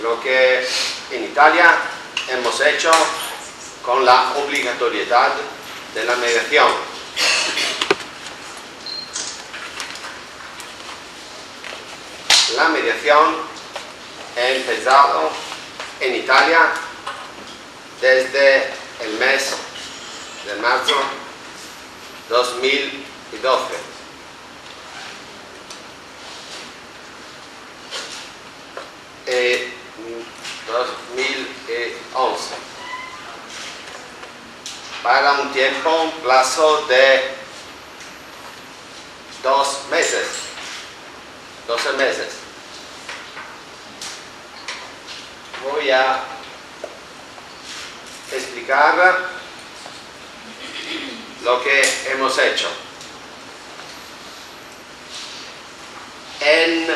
lo que en Italia hemos hecho con la obligatoriedad de la mediación. La mediación ha empezado en Italia desde el mes de marzo 2012. Y 2011. Para un tiempo, un plazo de 12 meses. Voy a explicar lo que hemos hecho. En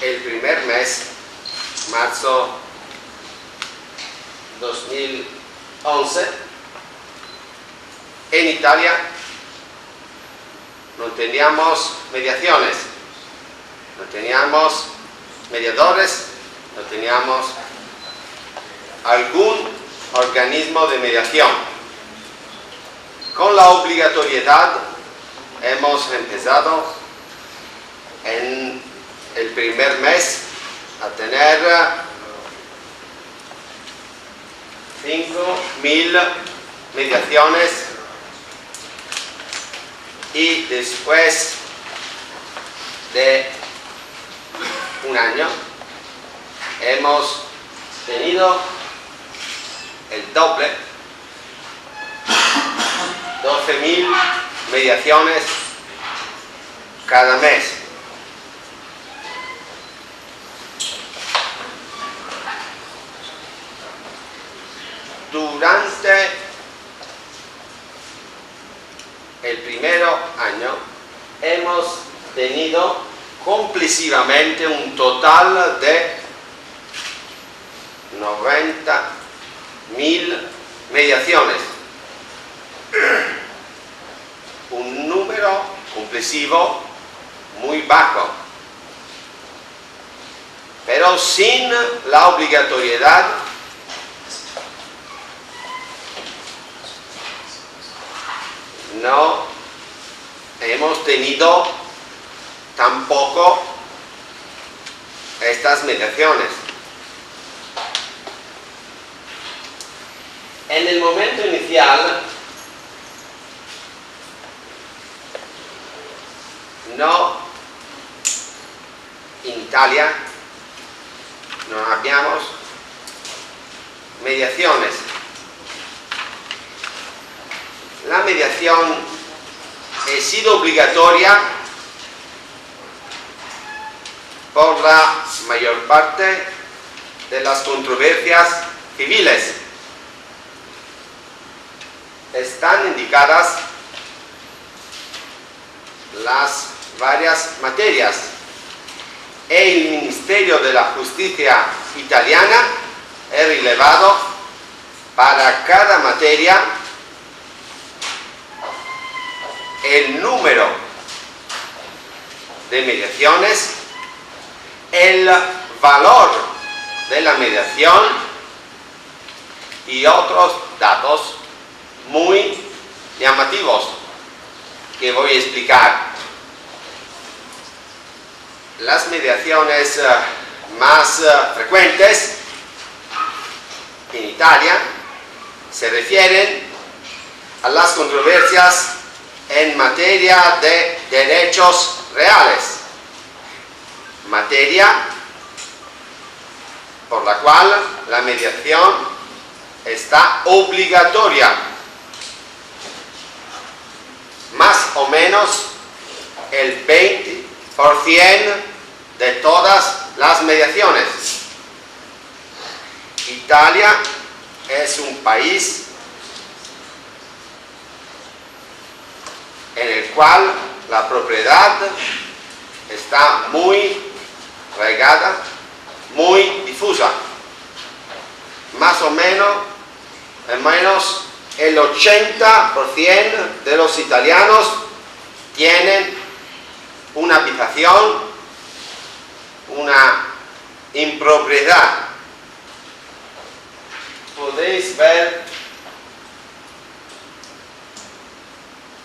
el primer mes, marzo 2011, en Italia no teníamos mediaciones, no teníamos mediadores, no teníamos algún organismo de mediación. Con la obligatoriedad hemos empezado en el primer mes a tener 5.000 mediaciones y después de un año hemos tenido el doble, 12.000 mediaciones cada mes. Durante el primer año hemos tenido complesivamente un total de 90.000 mediaciones. Un número complesivo muy bajo, pero sin la obligatoriedad no hemos tenido tampoco estas mediaciones. En el momento inicial en Italia no habíamos mediaciones. La mediación ha sido obligatoria por la mayor parte de las controversias civiles. Están indicadas las varias materias. El Ministerio de la Justicia italiana ha relevado para cada materia el número de mediaciones, el valor de la mediación y otros datos muy llamativos que voy a explicar. Las mediaciones más frecuentes en Italia se refieren a las controversias en materia de derechos reales, materia por la cual la mediación está obligatoria. Más o menos el 20% de todas las mediaciones. Italia es un país en el cual la propiedad está muy arraigada, muy difusa. Más o menos el 80% de los italianos tienen una habitación, una impropiedad podéis ver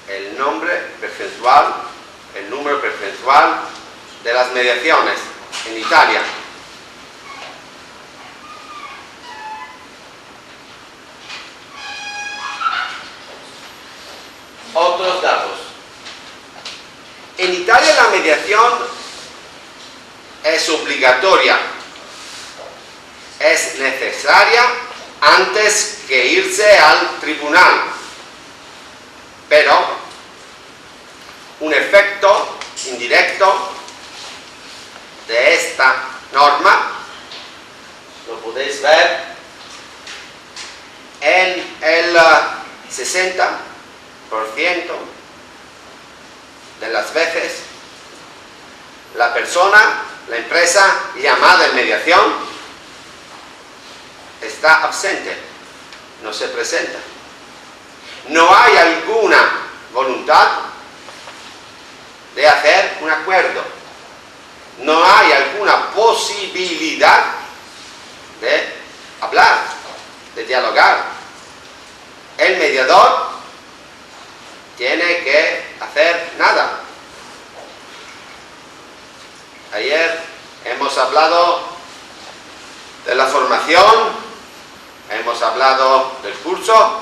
el número percentual de las mediaciones en Italia. Otros datos. En Italia la mediación es obligatoria, es necesaria antes que irse al tribunal, pero un efecto indirecto de esta norma lo podéis ver en el 60% de las veces la persona, la empresa llamada en mediación está ausente, no se presenta. No hay alguna voluntad de hacer un acuerdo, no hay alguna posibilidad de hablar, de dialogar. El mediador tiene que hacer nada. Ayer hemos hablado de la formación, hemos hablado del curso,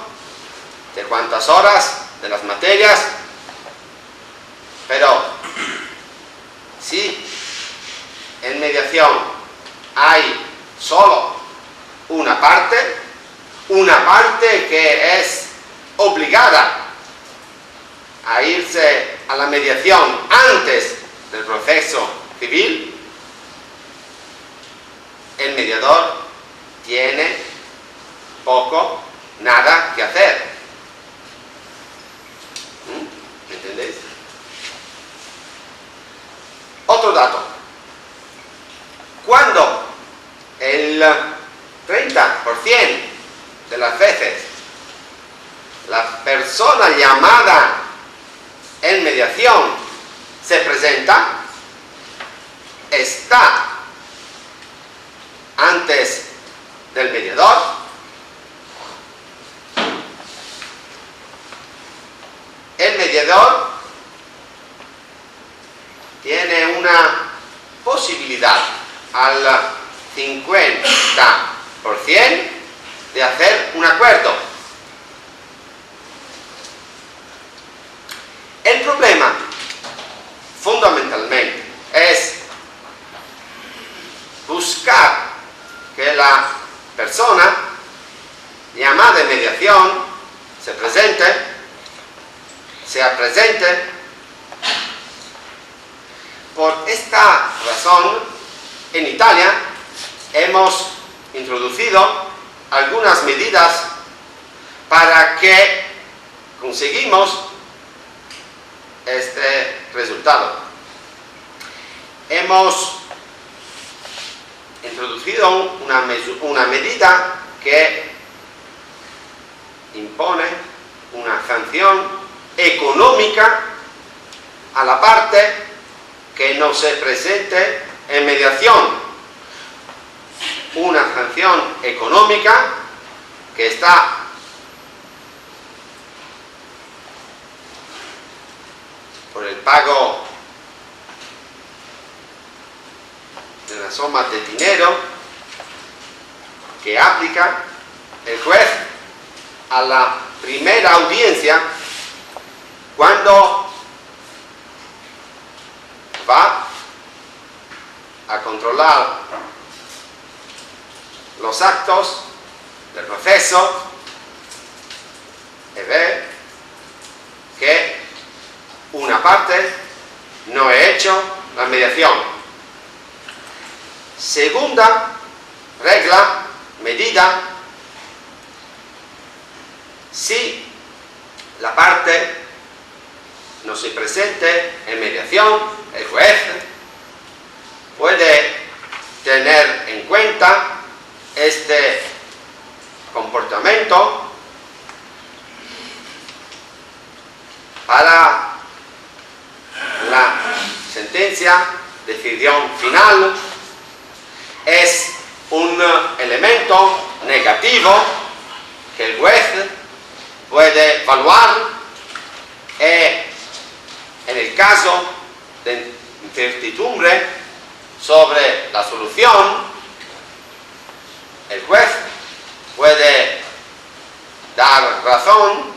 de cuántas horas, de las materias, pero si en mediación hay solo una parte que es obligada a irse a la mediación antes del proceso civil, el mediador tiene poco, nada que hacer. ¿Me entendéis? Otro dato. Cuando el 30% de las veces la persona llamada en mediación se presenta, está antes del mediador, el mediador tiene una posibilidad al 50% de hacer un acuerdo. El problema fundamentalmente es buscar que la persona llamada en mediación sea presente. Por esta razón, en Italia hemos introducido algunas medidas para que conseguimos este resultado. Hemos introducido una medida que impone una sanción económica a la parte que no se presente en mediación. Una sanción económica que está por el pago de una suma de dinero que aplica el juez a la primera audiencia cuando va a controlar los actos del proceso y ve que una parte no ha hecho la mediación. Segunda regla, medida: si la parte no se presente en mediación, el juez puede tener en cuenta este comportamiento para la sentencia, decisión final. Es un elemento negativo evaluar en el caso de incertidumbre sobre la solución, el juez puede dar razón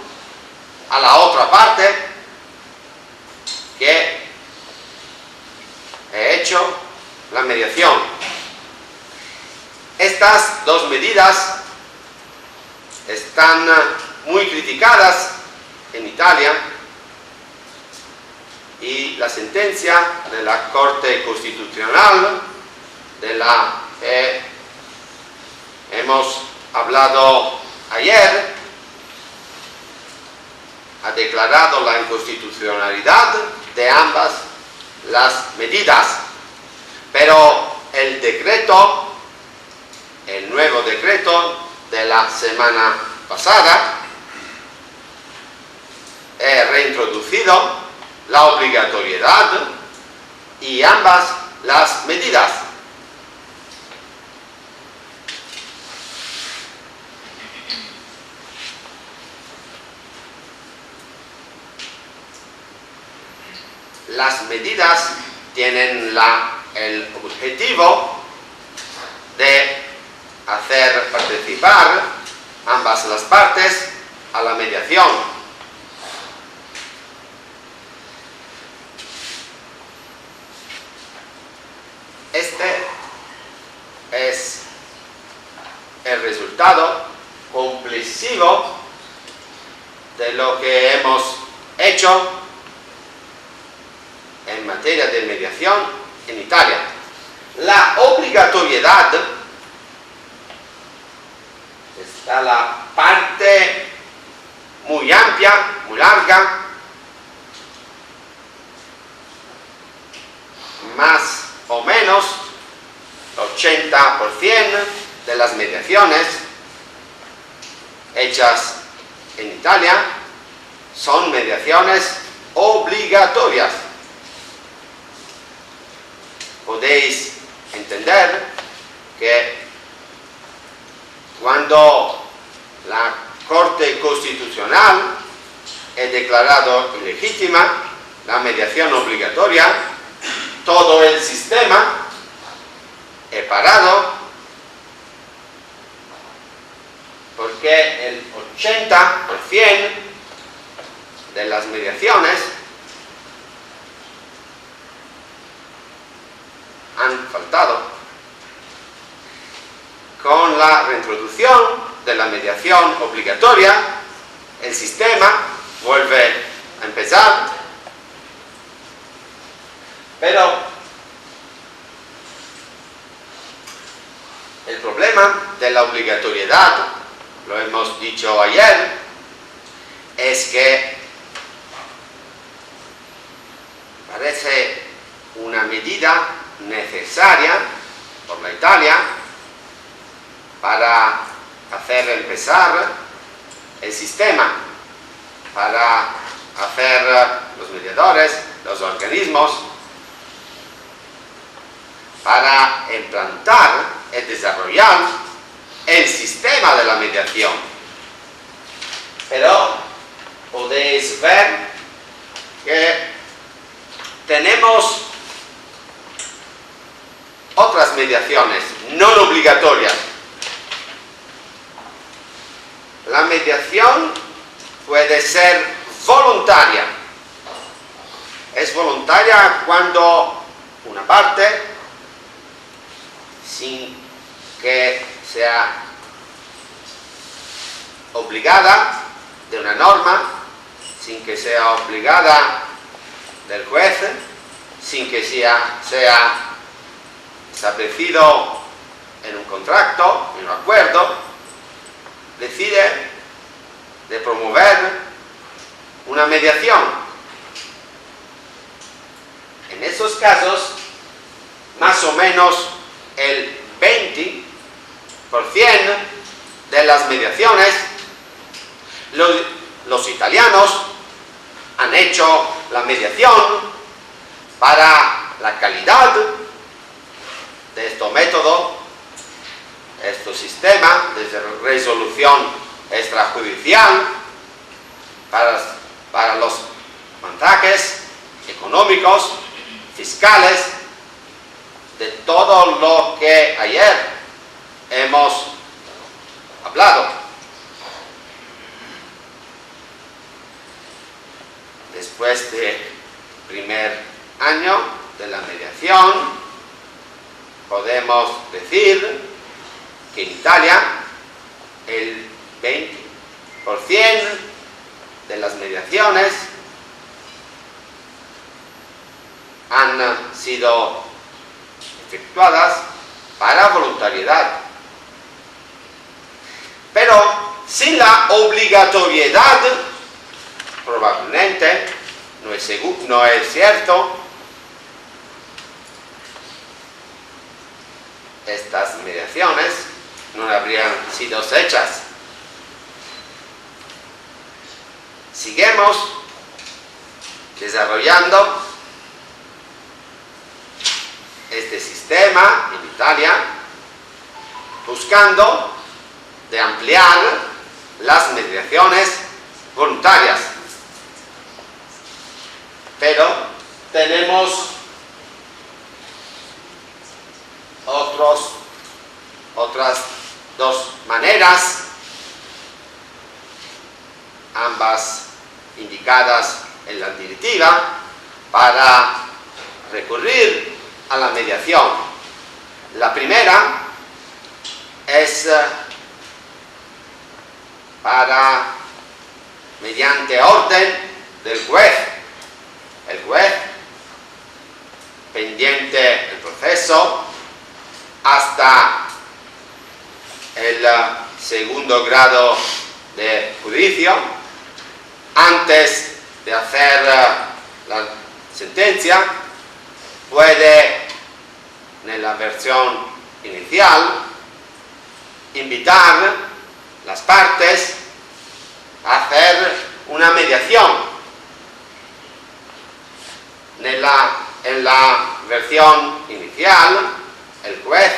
a la otra parte que he hecho la mediación. Estas dos medidas están muy criticadas en Italia y la sentencia de la Corte Constitucional, de la que hemos hablado ayer, ha declarado la inconstitucionalidad de ambas las medidas. Pero el decreto, el nuevo decreto de la semana pasada, ha reintroducido la obligatoriedad y ambas las medidas. Las medidas tienen el objetivo de hacer participar ambas las partes a la mediación. Este es el resultado comprensivo de lo que hemos hecho en materia de mediación en Italia. La obligatoriedad está la parte muy amplia, muy larga, más o menos el 80% de las mediaciones hechas en Italia son mediaciones obligatorias. Podéis entender que cuando la Corte Constitucional ha declarado ilegítima la mediación obligatoria, todo el sistema ha parado, porque el 80% de las mediaciones han faltado. Con la reintroducción de la mediación obligatoria, el sistema vuelve a empezar, pero el problema de la obligatoriedad, lo hemos dicho ayer, es que parece una medida necesaria por la Italia para hacer empezar el sistema, para hacer los mediadores, los organismos, para implantar y desarrollar el sistema de la mediación. Pero podéis ver que tenemos otras mediaciones no obligatorias. La mediación puede ser voluntaria. Es voluntaria cuando una parte, sin que sea obligada de una norma, sin que sea obligada del juez, sin que sea establecido en un contrato, en un acuerdo, decide de promover una mediación. En esos casos, más o menos el 20% de las mediaciones, los italianos han hecho la mediación para la calidad de este método, este sistema de resolución extrajudicial, para los mensajes económicos, fiscales, de todo lo que ayer hemos hablado. Después del primer año de la mediación, podemos decir que en Italia el 20% de las mediaciones han sido efectuadas para voluntariedad, pero sin la obligatoriedad. Probablemente no es cierto. Estas mediaciones no habrían sido hechas. Seguimos desarrollando este sistema en Italia, buscando de ampliar las mediaciones voluntarias. Pero tenemos otras dos maneras, ambas indicadas en la directiva, para recurrir a la mediación. La primera es mediante orden del juez. El juez, pendiente del proceso hasta el segundo grado de juicio, antes de hacer la sentencia, puede, en la versión inicial, invitar las partes a hacer una mediación. En la versión inicial, el juez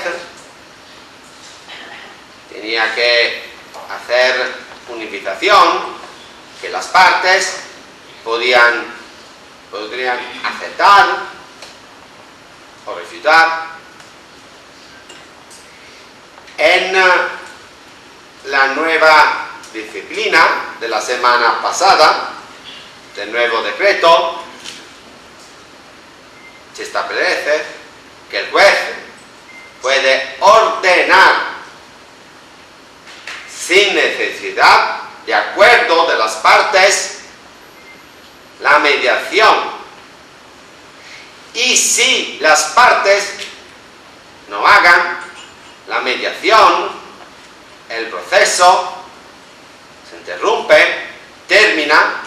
tenía que hacer una invitación que las partes podrían aceptar o refutar. En la nueva disciplina de la semana pasada, del nuevo decreto, se establece que el juez puede ordenar sin necesidad de acuerdo de las partes la mediación, y si las partes no hagan la mediación, el proceso se interrumpe, termina,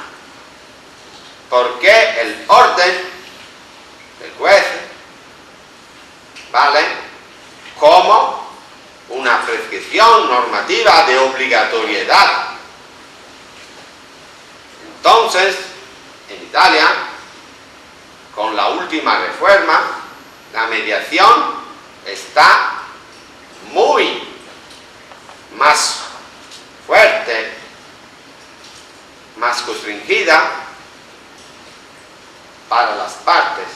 porque el orden del juez vale como una prescripción normativa de obligatoriedad. Entonces, en Italia, con la última reforma, la mediación está muy más fuerte, más restringida para las partes.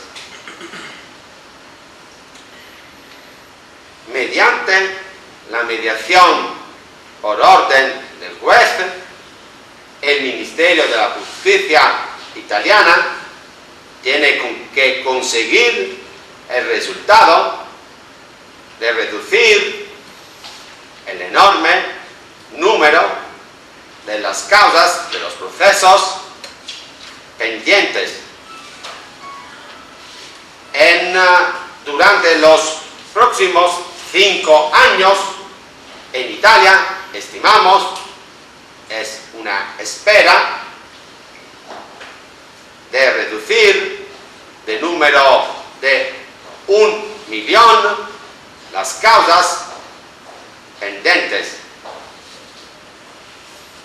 Mediante la mediación por orden del juez, el Ministerio de la Justicia italiana tiene que conseguir el resultado de reducir el enorme número de las causas, de los procesos pendientes. Durante los próximos 5 años, en Italia, estimamos, es una espera de reducir de número de 1 millón las causas pendentes,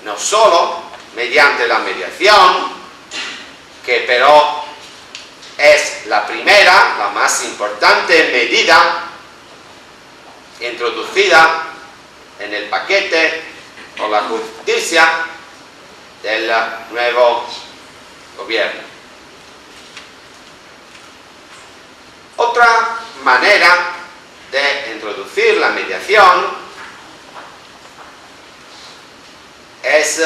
no solo mediante la mediación, que pero es la primera, la más importante medida introducida en el paquete por la justicia, del nuevo gobierno. Otra manera de introducir la mediación es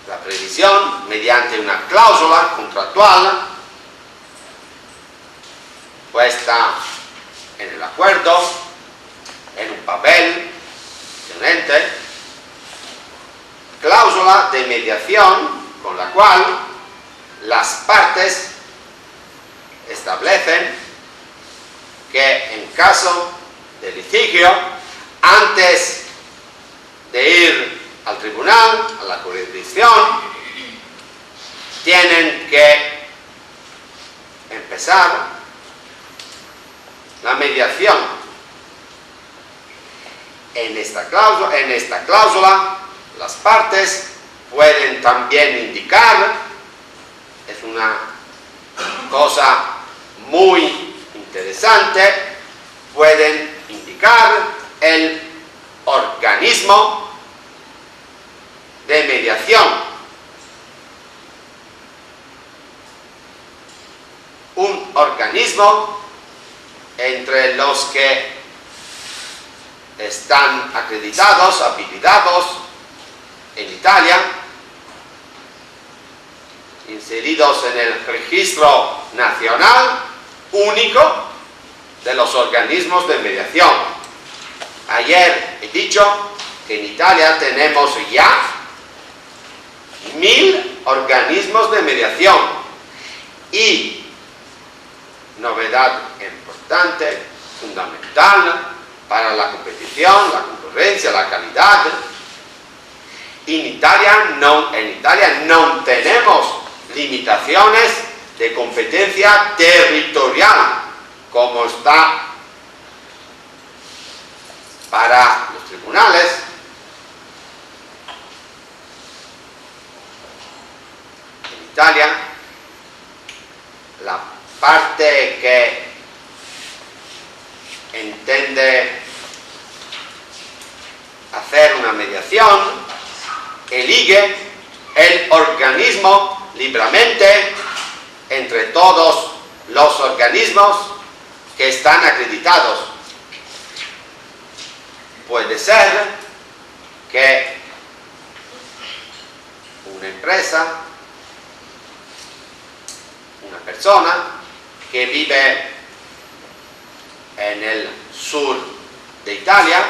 la previsión mediante una cláusula contractual puesta en el acuerdo, en un papel, en un ente, cláusula de mediación con la cual las partes establecen que en caso de litigio, antes de ir al tribunal, a la jurisdicción, tienen que empezar la mediación. En esta cláusula, las partes pueden también indicar, es una cosa muy interesante, pueden indicar el organismo de mediación. Un organismo entre los que están acreditados, habilitados en Italia, inseridos en el registro nacional único de los organismos de mediación. Ayer he dicho que en Italia tenemos ya 1000 organismos de mediación y, novedad importante, fundamental para la competición, la concurrencia, la calidad, en Italia no tenemos limitaciones de competencia territorial, como está para los tribunales. En Italia, la parte que entiende hacer una mediación elige el organismo libremente entre todos los organismos que están acreditados. Puede ser que una empresa, una persona que vive en el sur de Italia,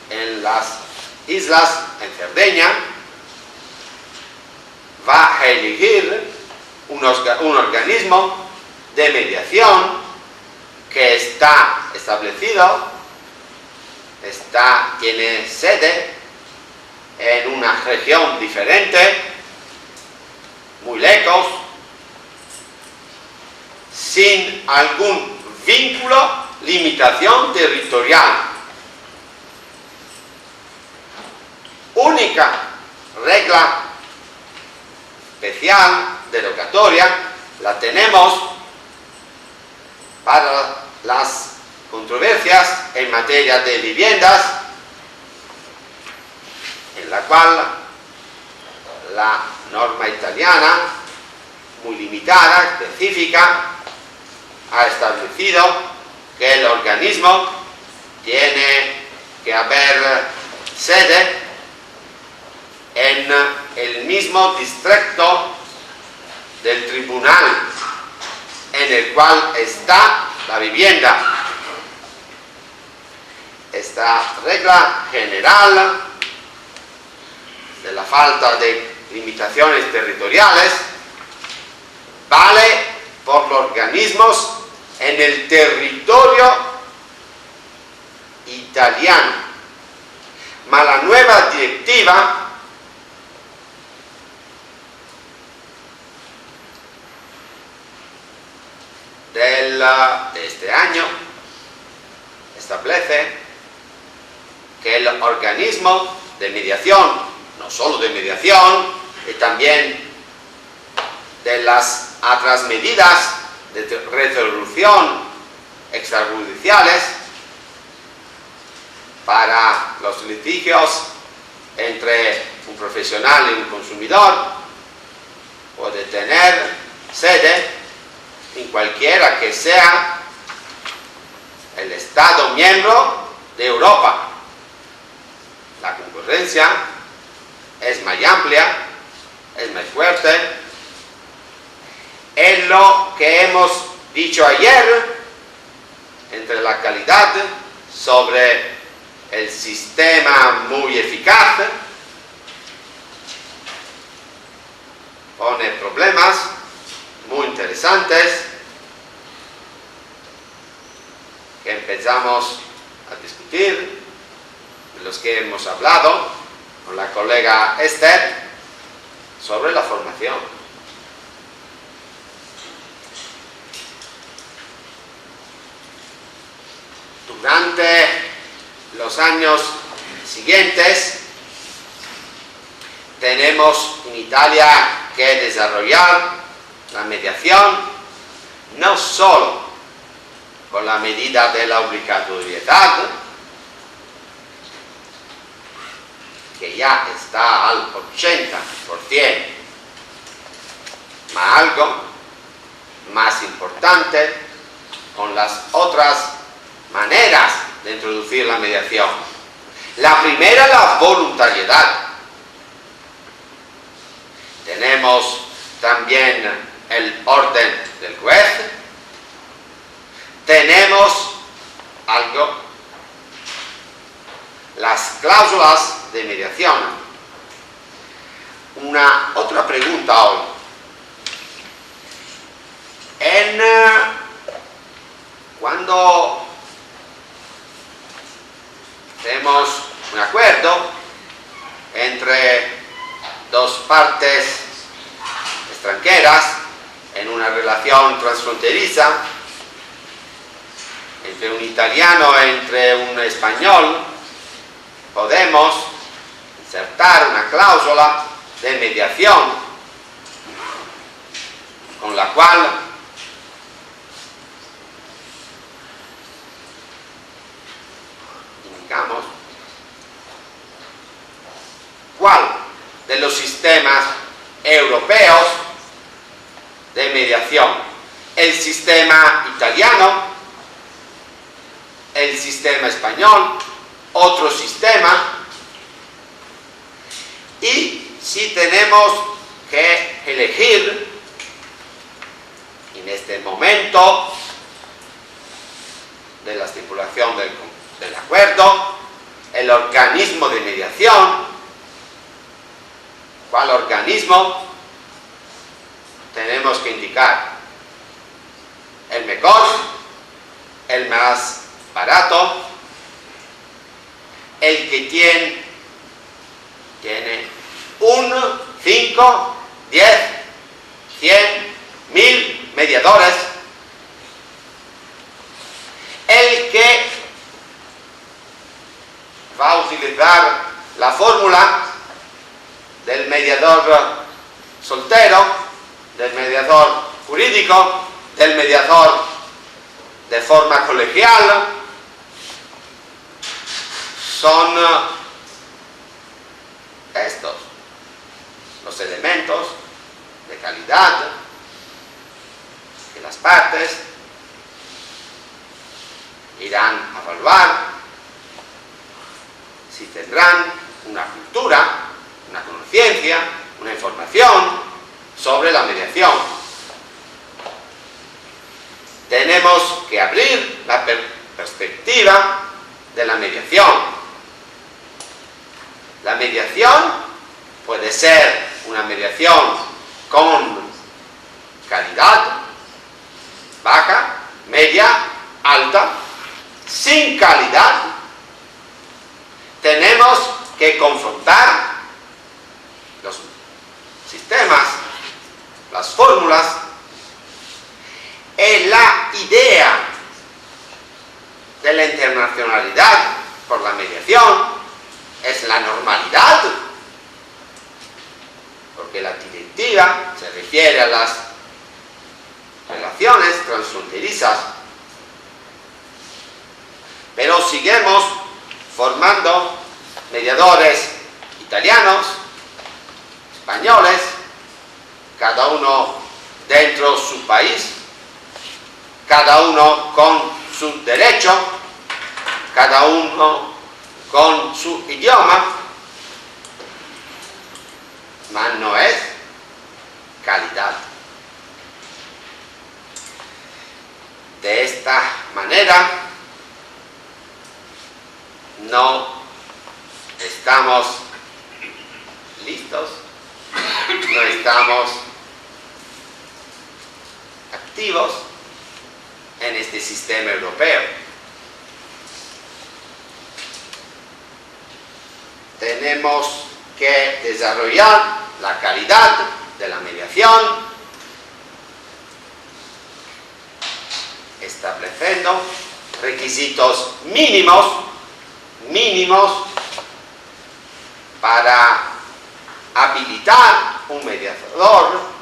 en las islas, en Cerdeña, va a elegir un organismo de mediación que está establecido, tiene sede en una región diferente, muy lejos, sin algún vínculo, limitación territorial. Única regla especial, derogatoria, la tenemos para las controversias en materia de viviendas, en la cual la norma italiana, muy limitada, específica, ha establecido que el organismo tiene que haber sede en el mismo distrito del tribunal en el cual está la vivienda. Esta regla general de la falta de limitaciones territoriales vale por los organismos en el territorio italiano. Ma la nueva directiva de este año establece que el organismo de mediación, no solo de mediación, y también de las otras medidas de resolución extrajudiciales para los litigios entre un profesional y un consumidor puede tener sede en cualquiera que sea el Estado miembro de Europa. La concurrencia es más amplia, es más fuerte. Es lo que hemos dicho ayer entre la calidad sobre el sistema muy eficaz, pone problemas muy interesantes que empezamos a discutir, de los que hemos hablado con la colega Esther, sobre la formación. Durante los años siguientes tenemos en Italia que desarrollar la mediación no solo con la medida de la obligatoriedad, que ya está al 80%, ma algo más importante con las otras maneras de introducir la mediación. La primera, la voluntariedad. Tenemos también el orden del juez. Tenemos algo, las cláusulas de mediación. Una otra pregunta hoy. Cuando tenemos un acuerdo entre dos partes extranjeras en una relación transfronteriza, entre un italiano e entre un español, podemos insertar una cláusula de mediación con la cual indicamos cuál de los sistemas europeos de mediación, el sistema italiano, el sistema español, otro sistema, y si tenemos que elegir en este momento de la estipulación del acuerdo el organismo de mediación, ¿cuál organismo? Tenemos que indicar el mejor, el más barato, el que tiene 1, 5, 10, 100, 1000 mediadores, el que va a utilizar la fórmula del mediador soltero, del mediador jurídico, del mediador de forma colegial. Son estos los elementos de calidad que las partes irán a evaluar si tendrán una cultura, una conciencia, una información sobre la mediación. Tenemos que abrir la perspectiva de la mediación. La mediación puede ser una mediación con calidad baja, media, alta, sin calidad. Tenemos que confrontar los sistemas, las fórmulas, y la idea de la internacionalidad por la mediación es la normalidad, porque la directiva se refiere a las relaciones transfronterizas, pero seguimos formando mediadores italianos, españoles, cada uno dentro de su país, cada uno con su derecho, cada uno con su idioma, mas no es calidad. De esta manera no estamos listos, no estamos activos en este sistema europeo. Tenemos que desarrollar la calidad de la mediación, estableciendo requisitos mínimos para habilitar un mediador,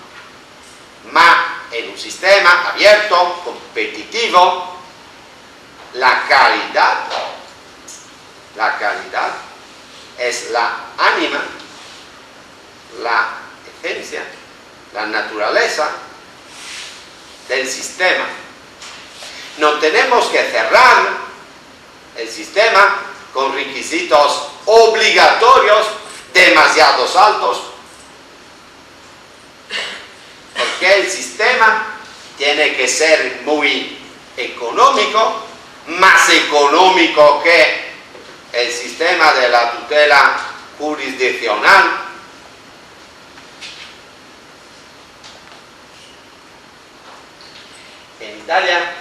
en un sistema abierto, competitivo. La calidad es la ánima, la esencia, la naturaleza del sistema. No tenemos que cerrar el sistema con requisitos obligatorios demasiado altos, porque el sistema tiene que ser muy económico, más económico que el sistema de la tutela jurisdiccional. En Italia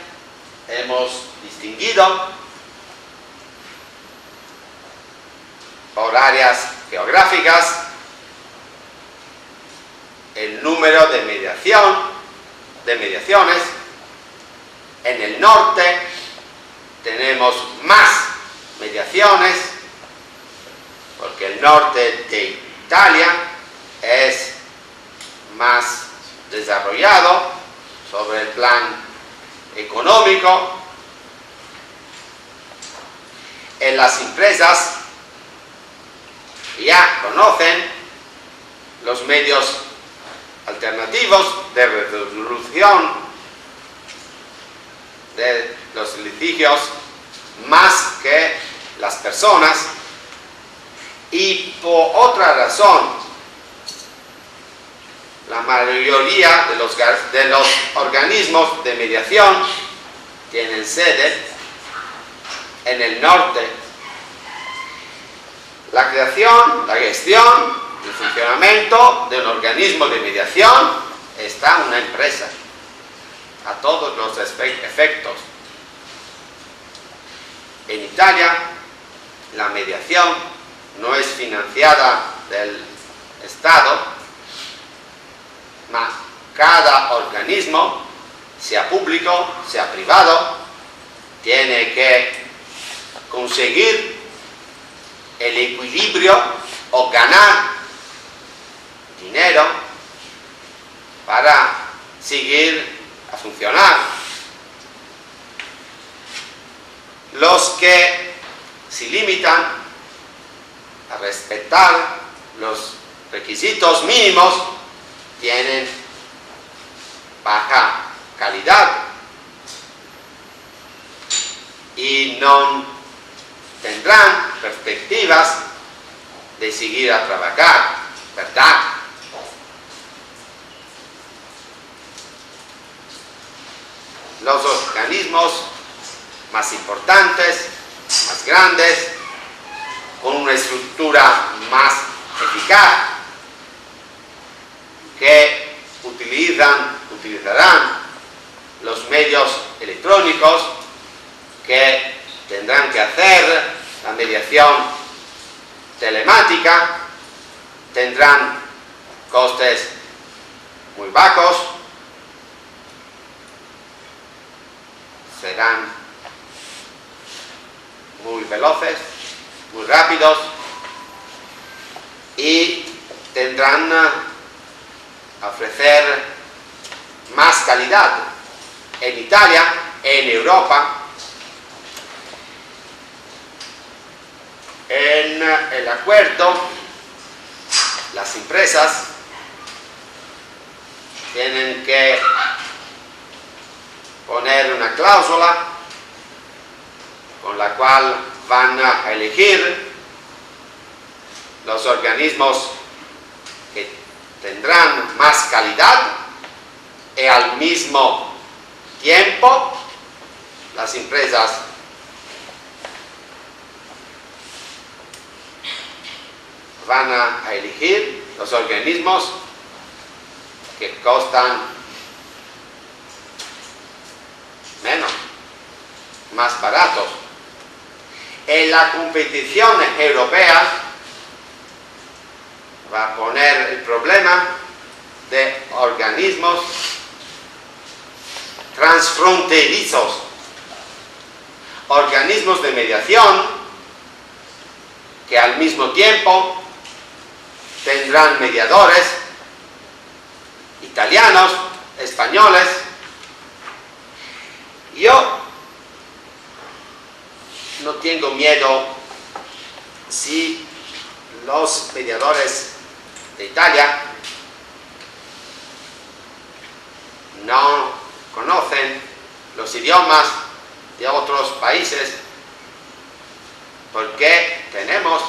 hemos distinguido por áreas geográficas el número de mediaciones. En el norte tenemos más mediaciones, porque el norte de Italia es más desarrollado sobre el plan económico. En las empresas ya conocen los medios alternativos de resolución de los litigios más que las personas, y por otra razón la mayoría de los organismos de mediación tienen sede en el norte. La creación, la gestión, el funcionamiento de un organismo de mediación está en una empresa, a todos los efectos. En Italia, la mediación no es financiada del Estado, mas cada organismo, sea público, sea privado, tiene que conseguir el equilibrio o ganar dinero para seguir a funcionar. Los que se limitan a respetar los requisitos mínimos tienen baja calidad y no tendrán perspectivas de seguir a trabajar, ¿verdad? Los organismos más importantes, más grandes, con una estructura más eficaz, que utilizarán los medios electrónicos, que tendrán que hacer la mediación telemática, tendrán costes muy bajos, serán muy veloces, muy rápidos y tendrán a ofrecer más calidad. En Italia, en Europa, en el acuerdo, las empresas tienen que poner una cláusula con la cual van a elegir los organismos que tendrán más calidad y al mismo tiempo las empresas van a elegir los organismos que costan menos, más baratos. En la competición europea va a poner el problema de organismos transfronterizos, organismos de mediación que al mismo tiempo tendrán mediadores italianos, españoles. Yo no tengo miedo si los mediadores de Italia no conocen los idiomas de otros países, porque tenemos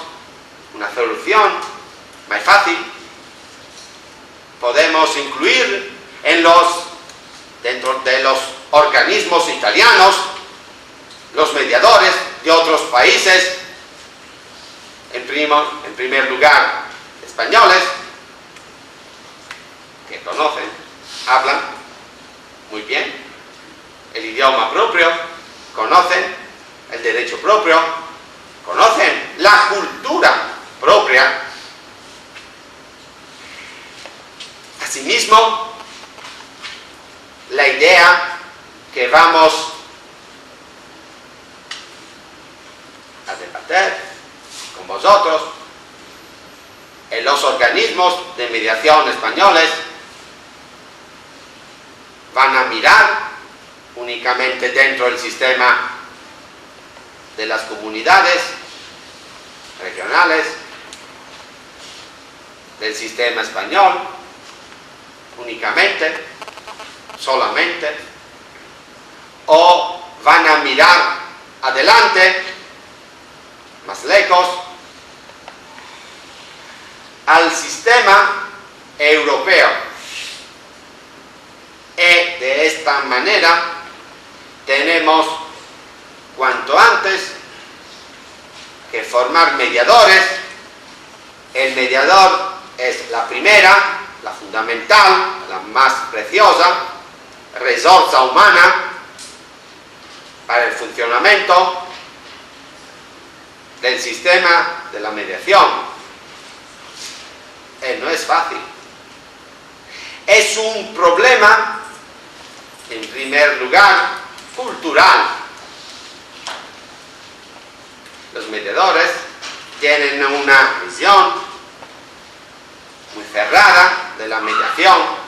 una solución más fácil. Podemos incluir dentro de los organismos italianos los mediadores de otros países, en primer lugar españoles, que conocen, hablan muy bien el idioma propio, conocen el derecho propio, conocen la cultura propia. Asimismo, la idea que vamos a debatir con vosotros en los organismos de mediación españoles van a mirar únicamente dentro del sistema de las comunidades regionales, del sistema español, únicamente, solamente, o van a mirar adelante, más lejos, al sistema europeo. Y de esta manera tenemos cuanto antes que formar mediadores. El mediador es la primera, la fundamental, la más preciosa resorsa humana para el funcionamiento del sistema de la mediación. No es fácil. Es un problema, en primer lugar, cultural. Los mediadores tienen una visión muy cerrada de la mediación,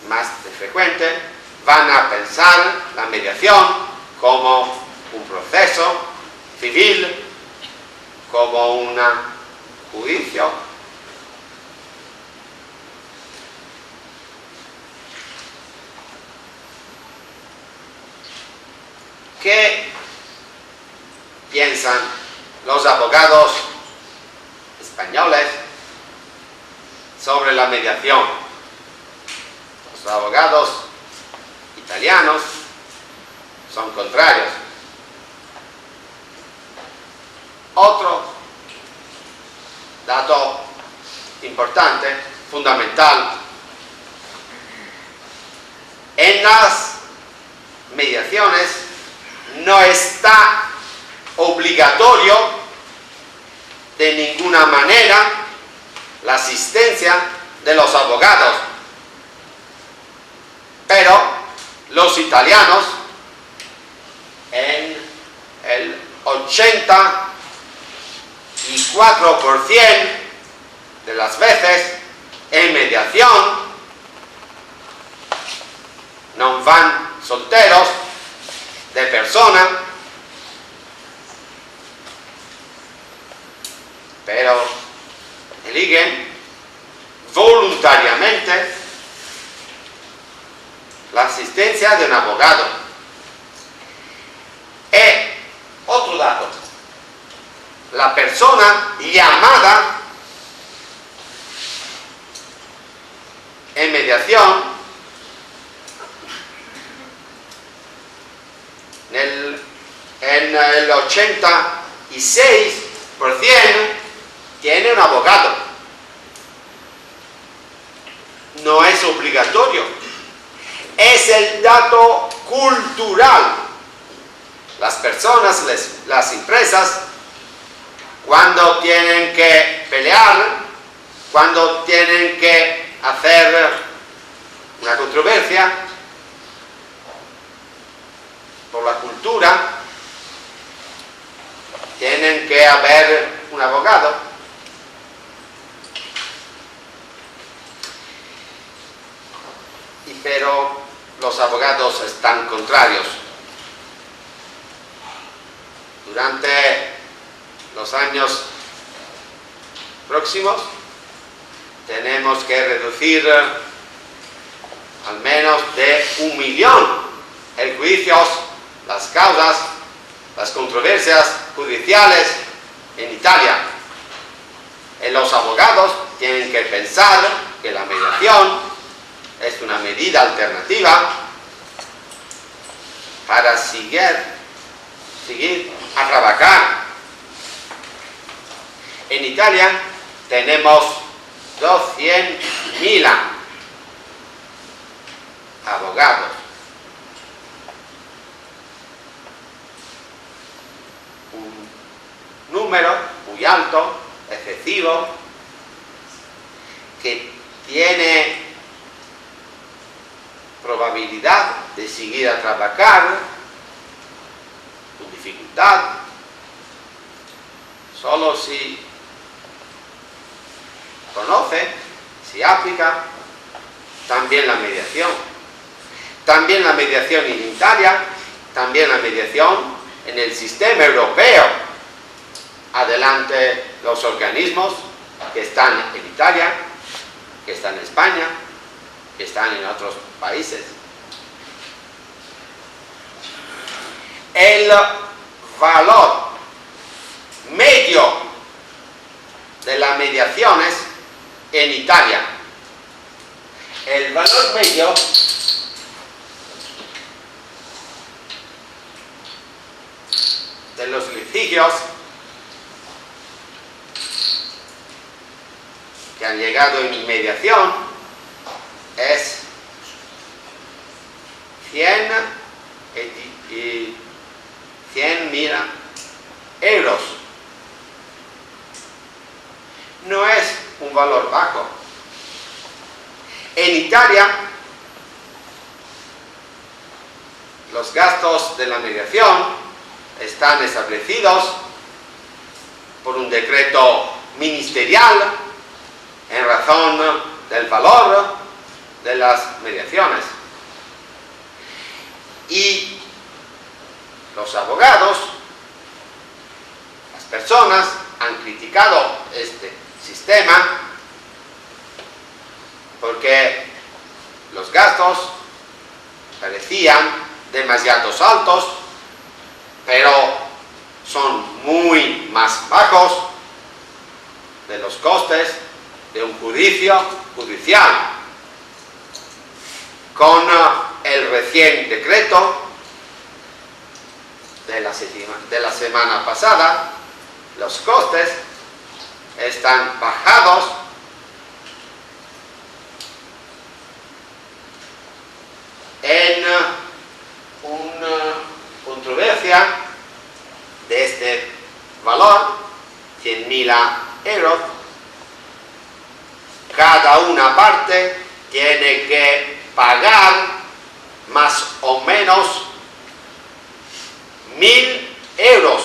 más de frecuente van a pensar la mediación como un proceso civil, como un juicio. ¿Qué piensan los abogados españoles sobre la mediación? Los abogados italianos son contrarios. Otro dato importante, fundamental, en las mediaciones no está obligatorio de ninguna manera la asistencia de los abogados, pero los italianos en el 84% de las veces en mediación no van solteros de persona, pero eligen abogado. Otro dato, la persona llamada en mediación en el 86% tiene un abogado. No es obligatorio, es el dato cultural. Las personas, las empresas, cuando tienen que pelear, cuando tienen que hacer una controversia por la cultura, tienen que haber un abogado. Pero los abogados están contrarios. Durante los años próximos tenemos que reducir al menos de 1 millón el juicios, las causas, las controversias judiciales en Italia. Y los abogados tienen que pensar que la mediación es una medida alternativa para seguir a trabajar. En Italia tenemos 200.000 abogados. Un número muy alto, excesivo, que tiene probabilidad de seguir a trabajar con dificultad solo si conoce, si aplica también la mediación. También la mediación en Italia, también la mediación en el sistema europeo. Adelante los organismos que están en Italia, que están en España, que están en otros países. El valor medio de las mediaciones en Italia, el valor medio de los litigios que han llegado en mediación es 100.000 euros. No es un valor bajo. En Italia, los gastos de la mediación están establecidos por un decreto ministerial en razón del valor de las mediaciones. Y los abogados, las personas, han criticado este sistema porque los gastos parecían demasiado altos, pero son muy más bajos de los costes de un juicio judicial. Con el recién decreto de la semana pasada, los costes están bajados en una controversia de este valor, 100.000 euros. Cada una parte tiene que pagar más o menos 1.000 euros.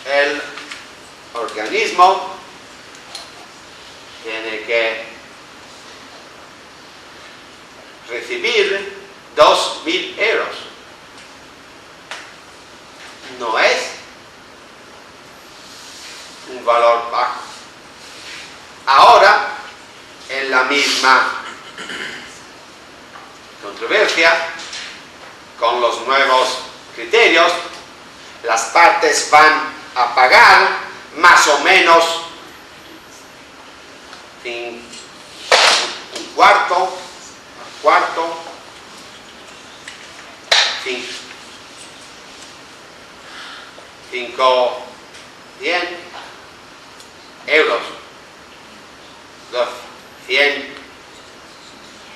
El organismo tiene que recibir 2.000 euros. No es un valor bajo. Ahora, en la misma controversia con los nuevos criterios. Las partes van a pagar más o menos un cuarto, 500 euros,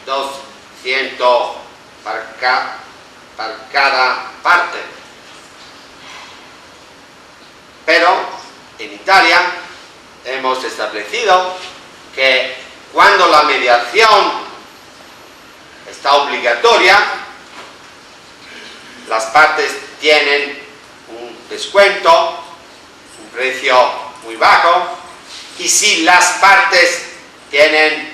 200 para cada parte. Pero en Italia hemos establecido que cuando la mediación está obligatoria, las partes tienen un descuento, un precio muy bajo, y si las partes tienen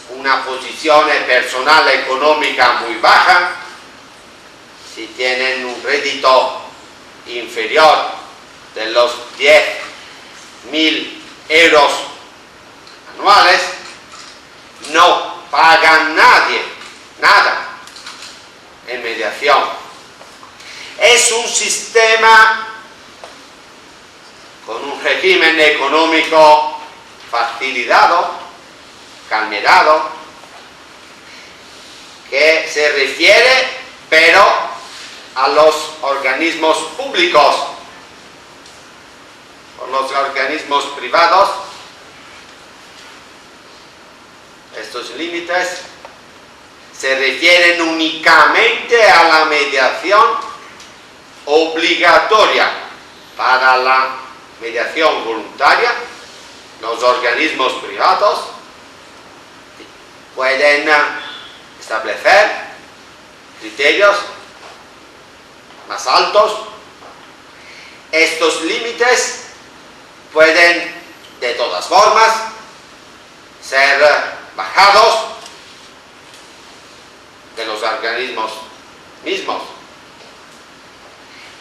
una posición personal económica muy baja, si tienen un rédito inferior de los 10.000 euros anuales, no pagan nada en mediación. Es un sistema con un régimen económico facilitado, calmerado, que se refiere pero a los organismos públicos. Por los organismos privados, estos límites se refieren únicamente a la mediación obligatoria. Para la mediación voluntaria, los organismos privados pueden establecer criterios más altos. Estos límites pueden, de todas formas, ser bajados de los organismos mismos.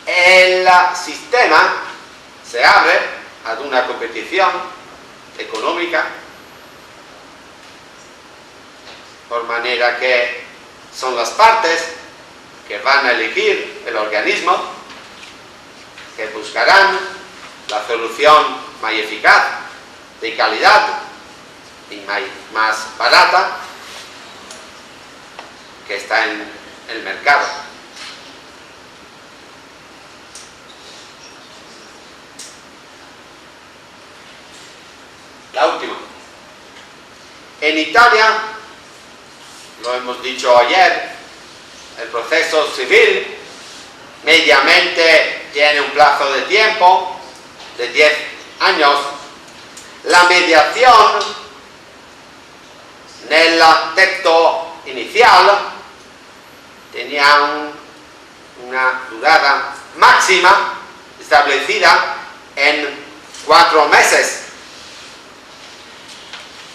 El sistema se abre a una competición económica, por manera que son las partes que van a elegir el organismo, que buscarán la solución más eficaz, de calidad y más barata que está en el mercado. La última. En Italia, lo hemos dicho ayer, el proceso civil mediamente tiene un plazo de tiempo de 10 años. La mediación, en el texto inicial, tenía una durada máxima establecida en 4 meses.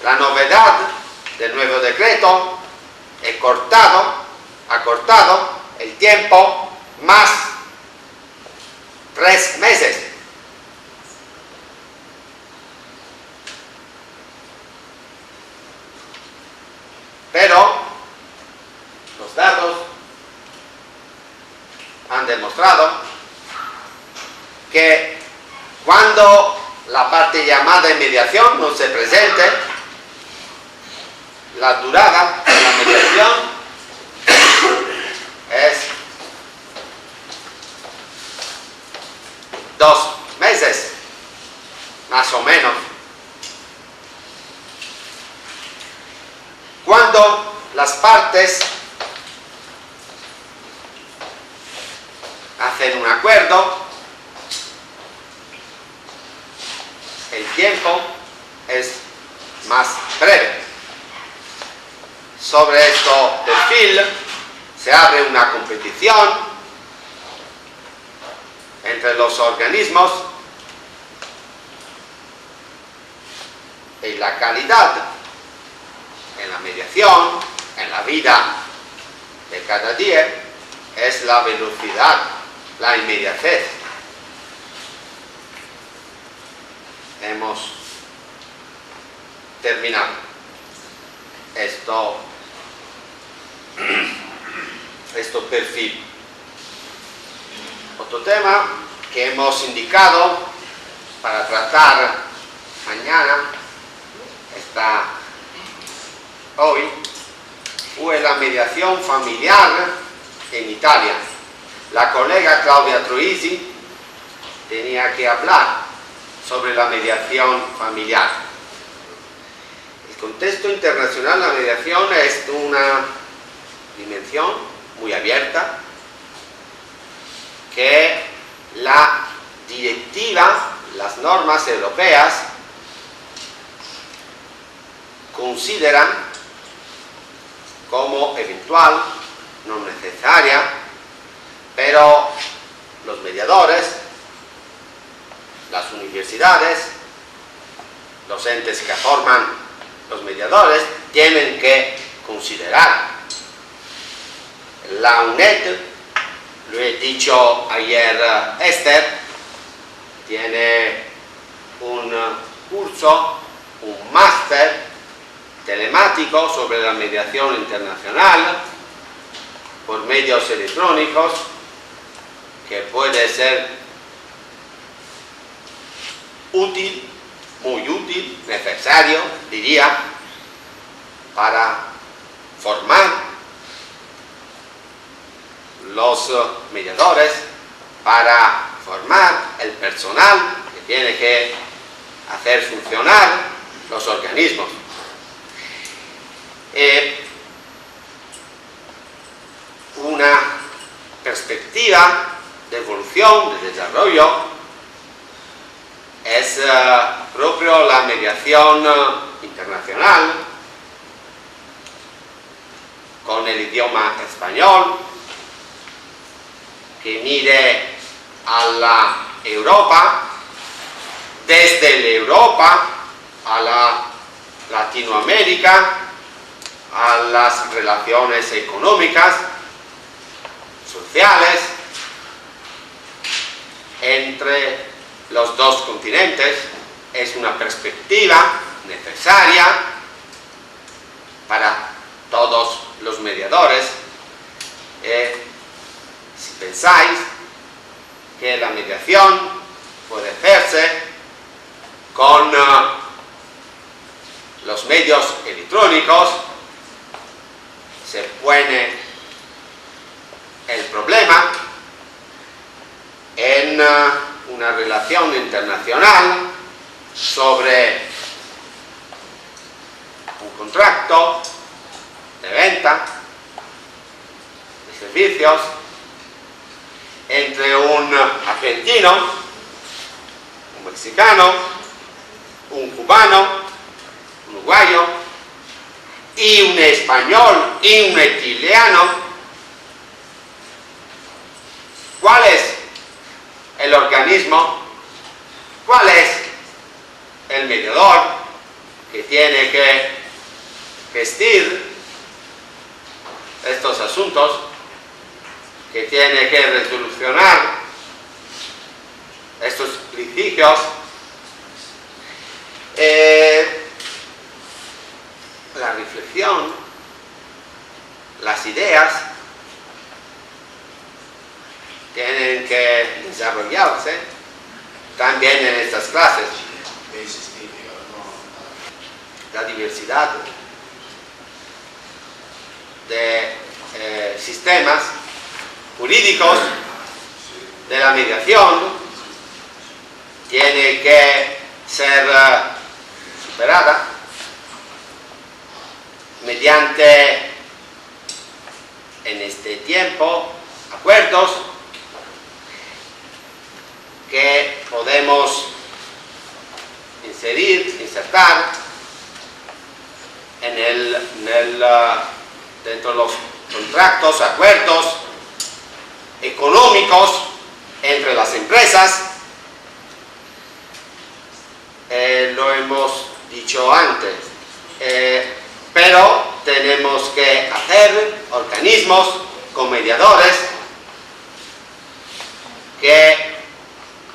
La novedad del nuevo decreto ha cortado el tiempo más 3 meses. Pero los datos han demostrado que cuando la parte llamada en mediación no se presente, la durada de la mediación es 2 meses, más o menos. Cuando las partes hacen un acuerdo, el tiempo es más breve. Sobre este perfil se abre una competición entre los organismos y la calidad en la mediación, en la vida de cada día, es la velocidad, la inmediatez. terminado este perfil. Otro tema que hemos indicado para tratar mañana, hoy, fue la mediación familiar en Italia. La colega Claudia Troisi tenía que hablar sobre la mediación familiar. El contexto internacional, la mediación es una dimensión muy abierta que la directiva, las normas europeas consideran como eventual, no necesaria, pero los mediadores, las universidades, los entes que forman los mediadores tienen que considerar. La UNED, lo he dicho ayer Esther, tiene un curso, un máster telemático sobre la mediación internacional por medios electrónicos que puede ser útil, muy útil, necesario, diría, para formar los mediadores, para formar el personal que tiene que hacer funcionar los organismos. Una perspectiva de evolución, de desarrollo, es proprio la mediación internacional con el idioma español, que mire a la Europa, desde la Europa a la Latinoamérica, a las relaciones económicas, sociales, entre los dos continentes. Es una perspectiva necesaria para todos los mediadores. Si pensáis que la mediación puede hacerse con los medios electrónicos, se pone el problema en una relación internacional sobre un contrato de venta de servicios entre un argentino, un mexicano, un cubano, un uruguayo y un español y un italiano. ¿Cuál es el organismo? ¿Cuál es el mediador que tiene que gestir estos asuntos, que tiene que resolucionar estos litigios? La reflexión, las ideas tienen que desarrollarse también en estas clases. La diversidad de sistemas jurídicos de la mediación tiene que ser superada mediante, en este tiempo, acuerdos que podemos insertar dentro de los contratos, acuerdos económicos entre las empresas. Lo hemos dicho antes, pero tenemos que hacer organismos con mediadores que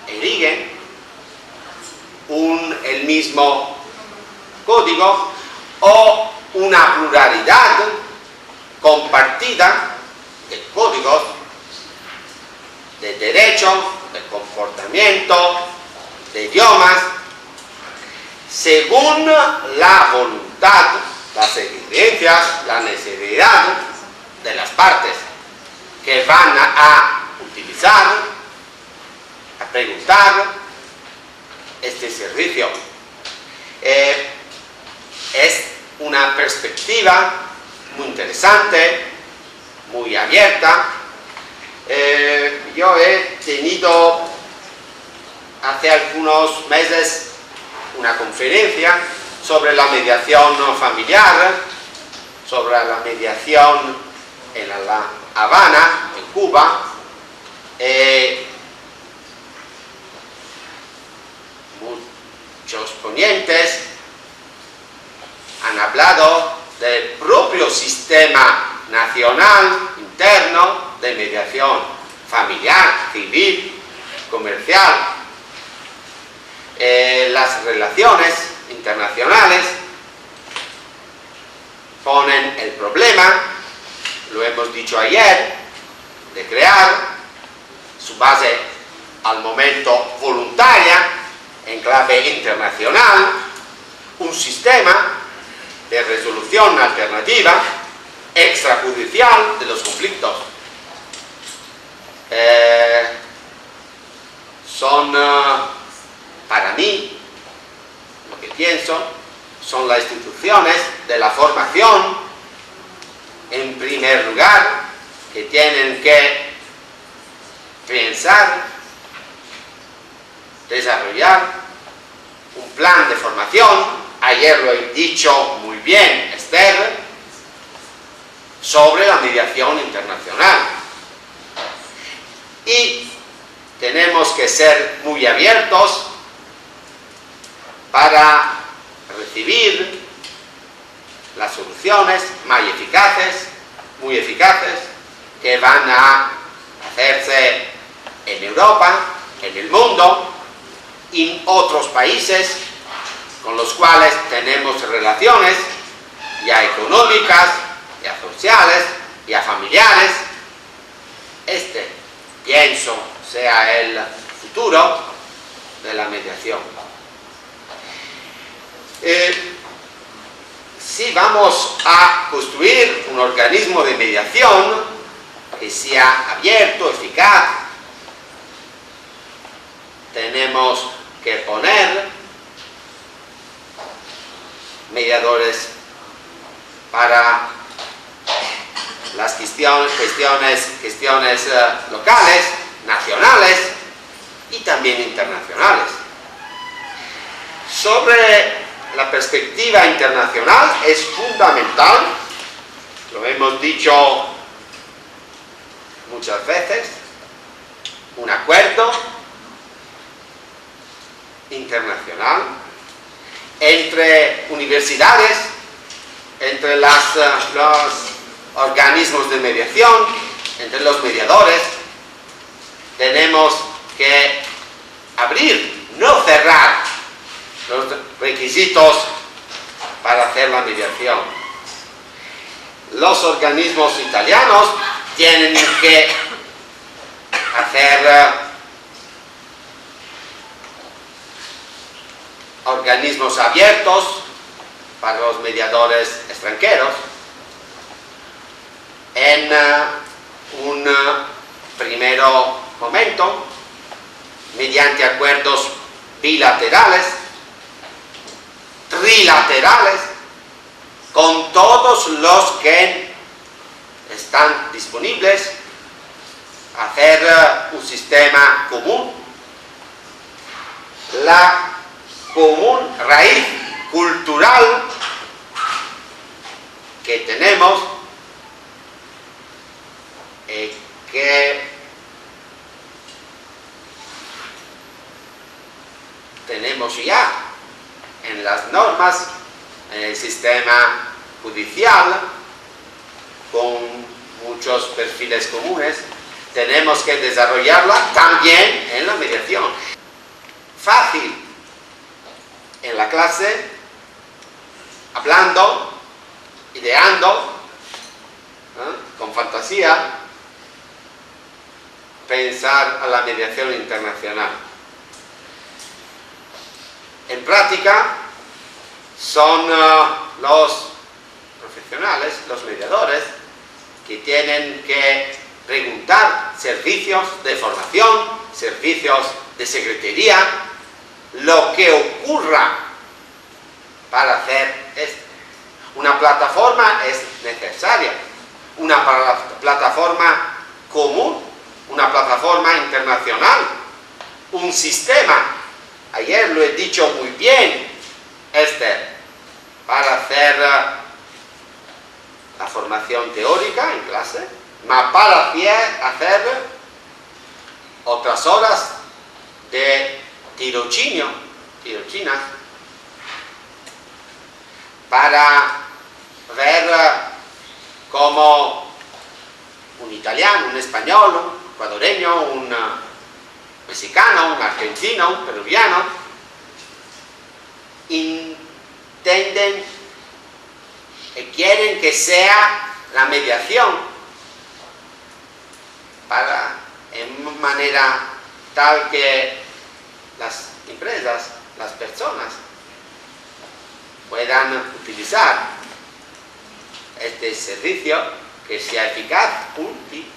eriguen el mismo código o una pluralidad compartida de códigos, de derechos, de comportamiento, de idiomas, según la voluntad, las exigencias, la necesidad de las partes que van a utilizar, a preguntar este servicio. Es una perspectiva muy interesante, muy abierta. Yo he tenido hace algunos meses una conferencia sobre la mediación familiar, sobre la mediación en La Habana, en Cuba. Muchos ponentes han hablado del propio sistema nacional interno de mediación familiar, civil, comercial. Las relaciones internacionales ponen el problema, lo hemos dicho ayer, de crear su base al momento voluntaria en clave internacional, un sistema de resolución alternativa extrajudicial de los conflictos. Para mí, lo que pienso, son las instituciones de la formación, en primer lugar, que tienen que pensar, desarrollar un plan de formación. Ayer lo he dicho muy bien, Esther, sobre la mediación internacional. Y tenemos que ser muy abiertos para recibir las soluciones muy eficaces, que van a hacerse en Europa, en el mundo, y en otros países con los cuales tenemos relaciones ya económicas, ya sociales, ya familiares. Pienso, sea el futuro de la mediación. Si vamos a construir un organismo de mediación que sea abierto, eficaz, tenemos que poner mediadores para las cuestiones locales, nacionales y también internacionales. Sobre la perspectiva internacional es fundamental, lo hemos dicho muchas veces, un acuerdo internacional entre universidades, entre los organismos de mediación, entre los mediadores. Tenemos que abrir, no cerrar los requisitos para hacer la mediación. Los organismos italianos tienen que hacer organismos abiertos para los mediadores extranjeros. En un primer momento, mediante acuerdos bilaterales, trilaterales, con todos los que están disponibles, hacer un sistema común, la común raíz cultural que tenemos, que tenemos ya en las normas, en el sistema judicial, con muchos perfiles comunes. Tenemos que desarrollarla también en la mediación. Fácil en la clase, hablando, ideando, con fantasía, pensar a la mediación internacional. En práctica, son los profesionales, los mediadores, que tienen que preguntar servicios de formación, servicios de secretaría, lo que ocurra para hacer esto. Una plataforma es necesaria, una plataforma común, una plataforma internacional, un sistema. Ayer lo he dicho muy bien, Esther, para hacer la formación teórica en clase, más para hacer otras horas de tirochinas, para ver cómo un italiano, un español, un ecuadoreño, un mexicano, un argentino, un peruviano, entienden y quieren que sea la mediación para, en manera tal que las empresas, las personas puedan utilizar este servicio que sea eficaz, útil.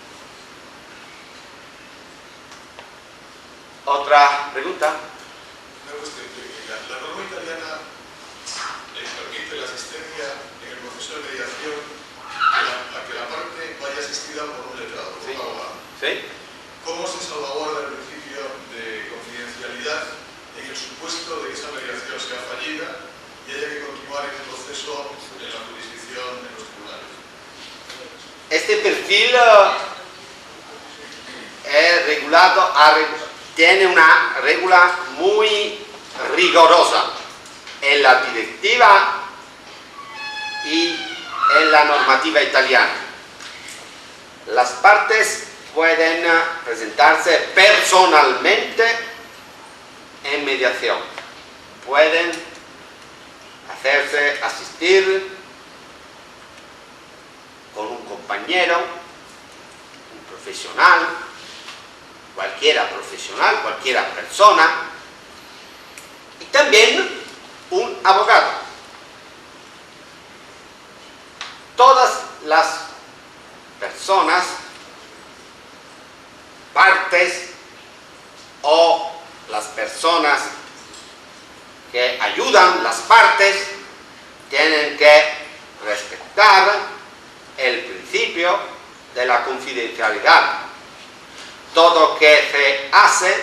¿Otra pregunta? La norma italiana permite la asistencia en el proceso de mediación a que la parte vaya asistida por un letrado, por un abogado. ¿Sí? ¿Cómo se salvaguarda el principio de confidencialidad en el supuesto de que esa mediación sea fallida y haya que continuar en el proceso en la jurisdicción, en los tribunales? Este perfil es regulado, tiene una regla muy rigurosa en la directiva y en la normativa italiana. Las partes pueden presentarse personalmente en mediación, pueden hacerse asistir con un compañero, un profesional, cualquiera persona, y también un abogado. Todas las personas, partes o las personas que ayudan las partes tienen que respetar el principio de la confidencialidad. Todo que se hace,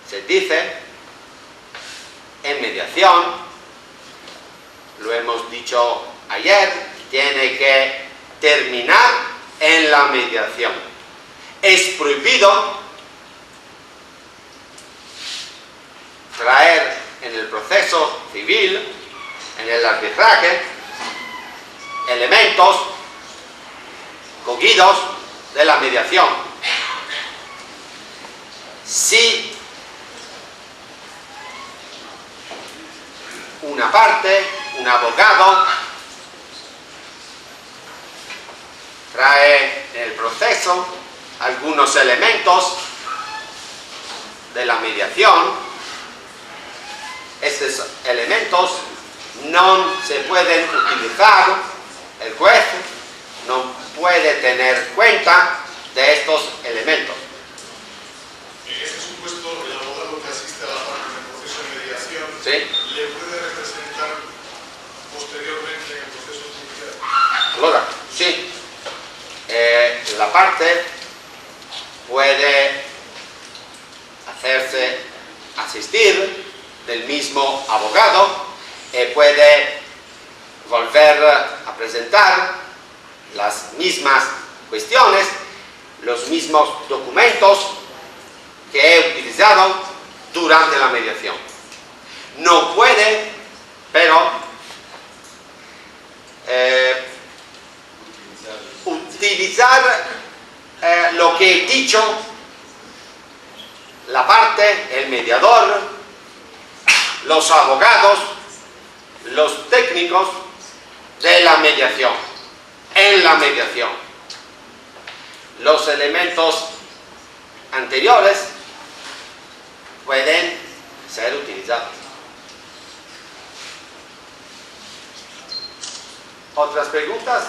se dice, en mediación, lo hemos dicho ayer, tiene que terminar en la mediación. Es prohibido traer en el proceso civil, en el arbitraje, elementos cogidos de la mediación. Si una parte, un abogado, trae en el proceso algunos elementos de la mediación, estos elementos no se pueden utilizar, el juez no puede tener cuenta de estos elementos. En ese supuesto, el abogado que asiste a la parte en el proceso de mediación, ¿sí?, le puede representar posteriormente en el proceso judicial. Allora, sí, la parte puede hacerse asistir del mismo abogado y puede volver a presentar las mismas cuestiones, los mismos documentos que he utilizado durante la mediación. No puede, pero utilizar lo que he dicho, la parte, el mediador, los abogados, los técnicos de la mediación, en la mediación. Los elementos anteriores pueden ser utilizados. ¿Otras preguntas?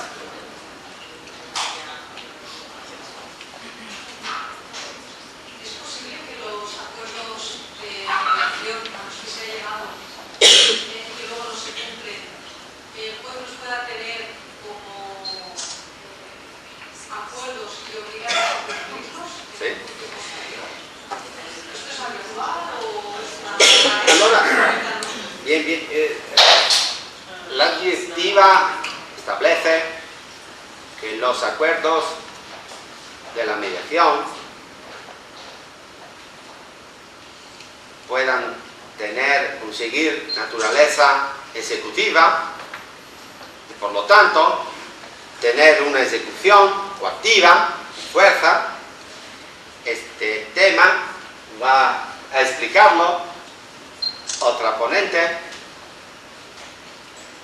¿Es posible que los acuerdos de mediación a los que se ha llegado, que luego no se cumplen, el juez los pueda tener como acuerdos que obligan a cumplirlos? Sí. ¿Esto es habitual o es una... Allora, bien, la directiva establece que los acuerdos de la mediación puedan conseguir naturaleza ejecutiva y por lo tanto tener una ejecución coactiva, fuerza. Este tema va a explicarlo otra ponente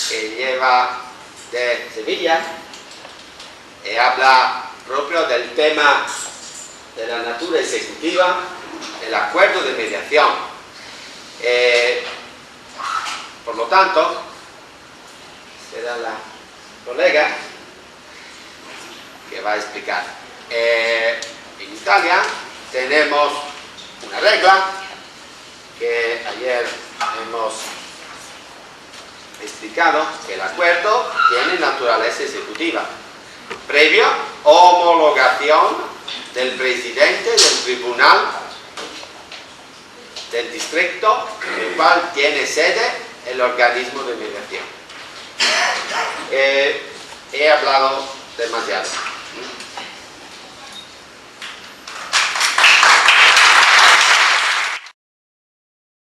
que lleva de Sevilla y habla propio del tema de la natura ejecutiva del acuerdo de mediación. Por lo tanto, será la colega que va a explicar. En Italia tenemos una regla que ayer hemos explicado, que el acuerdo tiene naturaleza ejecutiva, previa homologación del presidente del tribunal del distrito en el cual tiene sede el organismo de mediación. He hablado demasiado.